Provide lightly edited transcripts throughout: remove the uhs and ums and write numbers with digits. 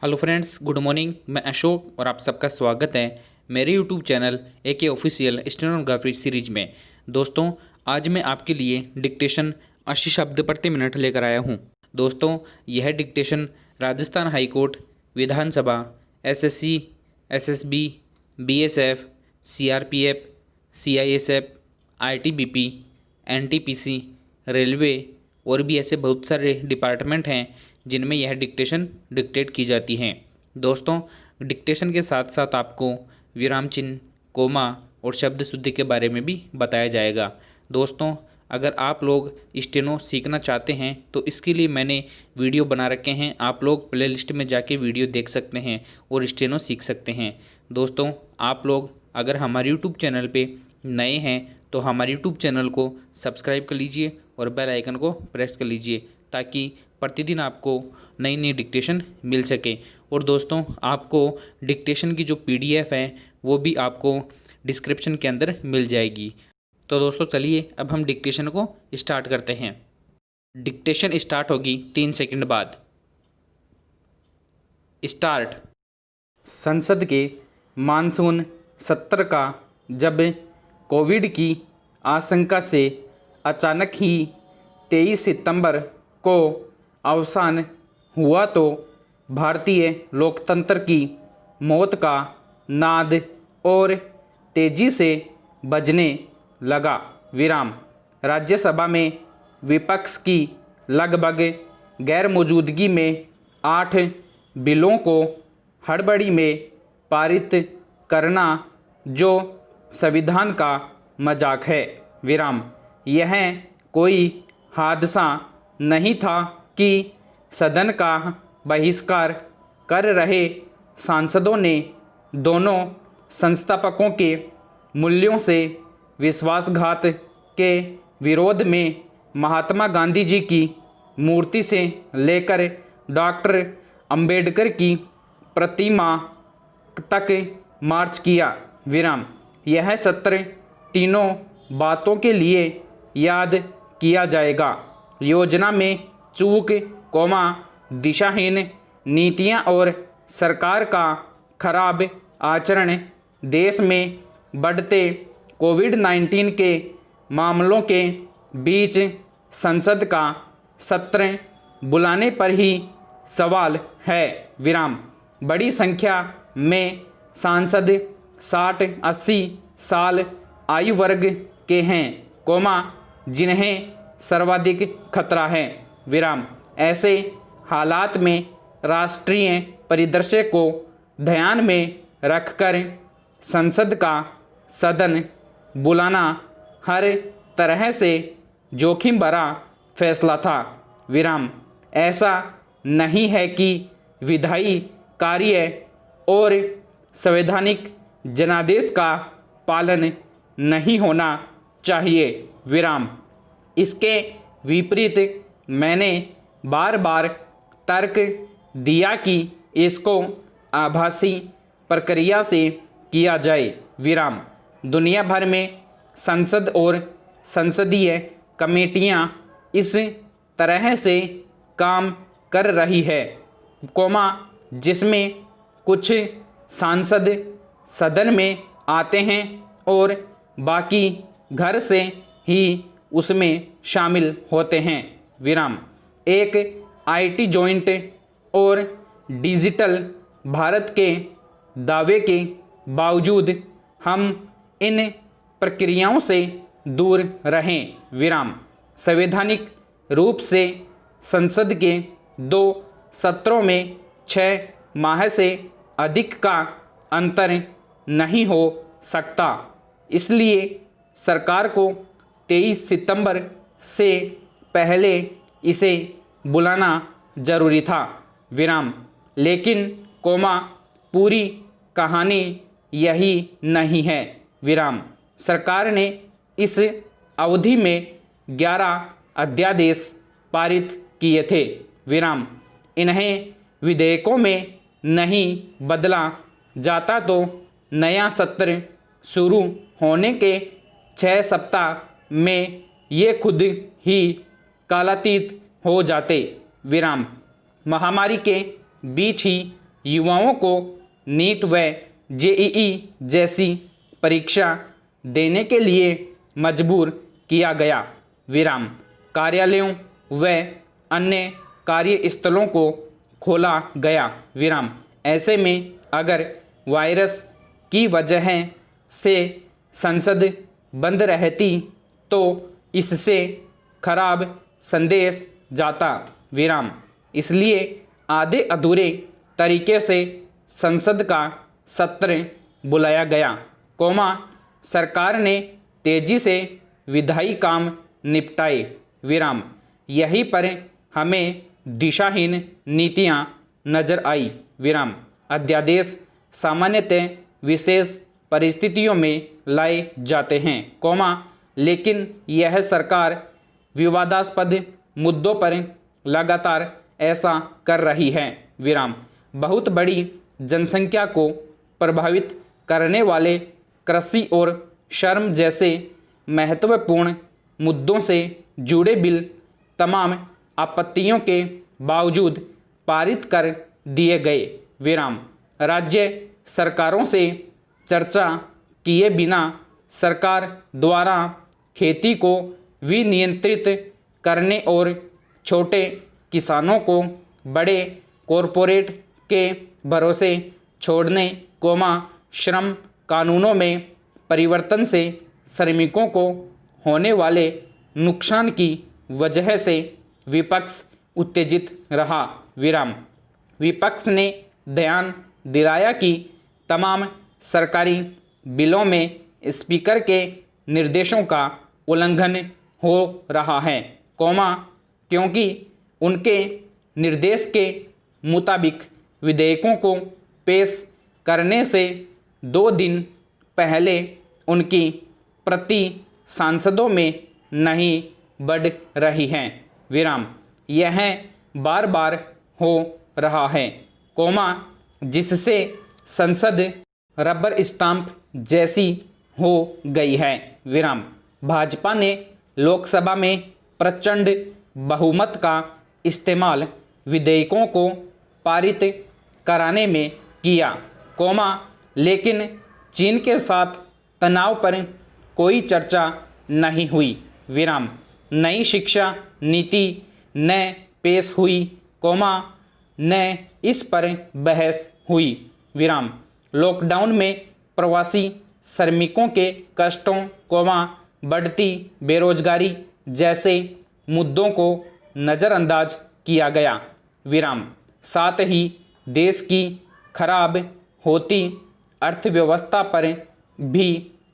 Hello friends, good morning. मैं अशोक और आप सबका स्वागत है मेरे YouTube channel AK official stenography series में। दोस्तों, आज मैं आपके लिए डिक्टेशन 80 शब्द प्रति मिनट लेकर आया हूं। दोस्तों, यह डिक्टेशन राजस्थान हाई कोर्ट, विधानसभा, SSC, SSB, BSF, CRPF, CISF, ITBP, NTPC, railway और भी ऐसे बहुत सारे डिपार्टमेंट हैं जिनमें यह डिक्टेशन डिक्टेट की जाती हैं। दोस्तों, डिक्टेशन के साथ साथ आपको विराम चिन्ह, कोमा और शब्द शुद्धि के बारे में भी बताया जाएगा। दोस्तों, अगर आप लोग स्टेनो सीखना चाहते हैं तो इसके लिए मैंने वीडियो बना रखे हैं। आप लोग प्लेलिस्ट में जाके वीडियो देख सकते हैं और स्टेनो सीख सकते हैं। दोस्तों, आप लोग अगर हमारे यूट्यूब चैनल पे नए हैं तो हमारे यूट्यूब चैनल को सब्सक्राइब कर लीजिए और बेल आइकन को प्रेस कर लीजिए ताकि प्रतिदिन आपको नई नई डिक्टेशन मिल सके। और दोस्तों, आपको डिक्टेशन की जो PDF है वो भी आपको डिस्क्रिप्शन के अंदर मिल जाएगी। तो दोस्तों, चलिए अब हम डिक्टेशन को स्टार्ट करते हैं। डिक्टेशन स्टार्ट होगी 3 सेकंड बाद। स्टार्ट। संसद के मानसून सत्र का जब कोविड की आशंका से अचानक ही 23 सितंबर को अवसान हुआ तो भारतीय लोकतंत्र की मौत का नाद और तेजी से बजने लगा। विराम। राज्यसभा में विपक्ष की लगभग गैर मौजूदगी में 8 बिलों को हड़बड़ी में पारित करना जो संविधान का मजाक है। विराम। यह कोई हादसा नहीं था कि सदन का बहिष्कार कर रहे सांसदों ने दोनों संस्थापकों के मूल्यों से विश्वासघात के विरोध में महात्मा गांधी जी की मूर्ति से लेकर डॉक्टर अंबेडकर की प्रतिमा तक मार्च किया। विराम। यह सत्र तीनों बातों के लिए याद किया जाएगा। योजना में चूक, कोमा, दिशाहीन नीतियां और सरकार का खराब आचरण, देश में बढ़ते कोविड-19 के मामलों के बीच संसद का सत्र बुलाने पर ही सवाल है। विराम। बड़ी संख्या में सांसद 60-80 साल आयु वर्ग के हैं, कोमा, जिन्हें सर्वाधिक खतरा है। विराम। ऐसे हालात में राष्ट्रीय परिदृश्य को ध्यान में रखकर संसद का सदन बुलाना हर तरह से जोखिम भरा फैसला था। विराम। ऐसा नहीं है कि विधायी कार्य और संवैधानिक जनादेश का पालन नहीं होना चाहिए। विराम। इसके विपरीत मैंने बार बार तर्क दिया कि इसको आभासी प्रक्रिया से किया जाए। विराम। दुनिया भर में संसद और संसदीय कमेटियां इस तरह से काम कर रही है, कोमा, जिसमें कुछ सांसद सदन में आते हैं और बाकी घर से ही उसमें शामिल होते हैं। विराम। एक IT जॉइंट और डिजिटल भारत के दावे के बावजूद हम इन प्रक्रियाओं से दूर रहें। विराम। संवैधानिक रूप से संसद के 2 सत्रों में 6 माह से अधिक का अंतर नहीं हो सकता। इसलिए सरकार को 23 सितंबर से पहले इसे बुलाना जरूरी था। विराम। लेकिन कोमा, पूरी कहानी यही नहीं है। विराम। सरकार ने इस अवधि में 11 अध्यादेश पारित किए थे। विराम। इन्हें विधेयकों में नहीं बदला जाता तो नया सत्र शुरू होने के 6 सप्ताह में ये खुद ही कालातीत हो जाते। विराम। महामारी के बीच ही युवाओं को नीट व जेईई जैसी परीक्षा देने के लिए मजबूर किया गया। विराम। कार्यालयों व अन्य कार्यस्थलों को खोला गया। विराम। ऐसे में अगर वायरस की वजह से संसद बंद रहती तो इससे खराब संदेश जाता। विराम। इसलिए आधे अधूरे तरीके से संसद का सत्र बुलाया गया, सरकार ने तेजी से विधायी काम निपटाए। विराम। यहीं पर हमें दिशाहीन नीतियां नजर आई। विराम। अध्यादेश सामान्यतः विशेष परिस्थितियों में लाए जाते हैं, लेकिन यह सरकार विवादास्पद मुद्दों पर लगातार ऐसा कर रही है। विराम। बहुत बड़ी जनसंख्या को प्रभावित करने वाले कृषि और श्रम जैसे महत्वपूर्ण मुद्दों से जुड़े बिल तमाम आपत्तियों के बावजूद पारित कर दिए गए। विराम। राज्य सरकारों से चर्चा किए बिना सरकार द्वारा खेती को विनियंत्रित करने और छोटे किसानों को बड़े कॉरपोरेट के भरोसे छोड़ने, श्रम कानूनों में परिवर्तन से श्रमिकों को होने वाले नुकसान की वजह से विपक्ष उत्तेजित रहा। विराम। विपक्ष ने ध्यान दिलाया कि तमाम सरकारी बिलों में स्पीकर के निर्देशों का उल्लंघन हो रहा है, क्योंकि उनके निर्देश के मुताबिक विधेयकों को पेश करने से 2 दिन पहले उनकी प्रति सांसदों में नहीं बढ़ रही है। विराम। यह बार बार हो रहा है, जिससे संसद रबर स्टाम्प जैसी हो गई है। विराम। भाजपा ने लोकसभा में प्रचंड बहुमत का इस्तेमाल विधेयकों को पारित कराने में किया, लेकिन चीन के साथ तनाव पर कोई चर्चा नहीं हुई। विराम। नई शिक्षा नीति न पेश हुई, न इस पर बहस हुई। विराम। लॉकडाउन में प्रवासी श्रमिकों के कष्टों, बढ़ती बेरोजगारी जैसे मुद्दों को नज़रअंदाज किया गया। विराम। साथ ही देश की खराब होती अर्थव्यवस्था पर भी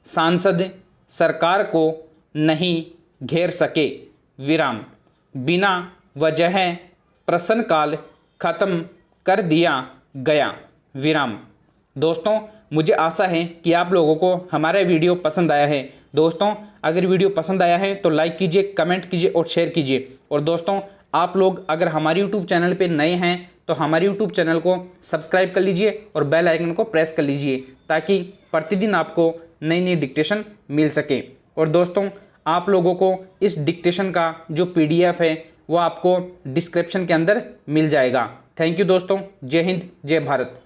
सांसद सरकार को नहीं घेर सके। विराम। बिना वजह प्रश्नकाल खत्म कर दिया गया। विराम। दोस्तों, मुझे आशा है कि आप लोगों को हमारा वीडियो पसंद आया है। दोस्तों, अगर वीडियो पसंद आया है तो लाइक कीजिए, कमेंट कीजिए और शेयर कीजिए। और दोस्तों, आप लोग अगर हमारे यूट्यूब चैनल पे नए हैं तो हमारे यूट्यूब चैनल को सब्सक्राइब कर लीजिए और बेल आइकन को प्रेस कर लीजिए, ताकि प्रतिदिन आपको नई नई डिक्टेशन मिल सके। और दोस्तों, आप लोगों को इस डिक्टेशन का जो PDF है वो आपको डिस्क्रिप्शन के अंदर मिल जाएगा। थैंक यू दोस्तों। जय हिंद, जय भारत।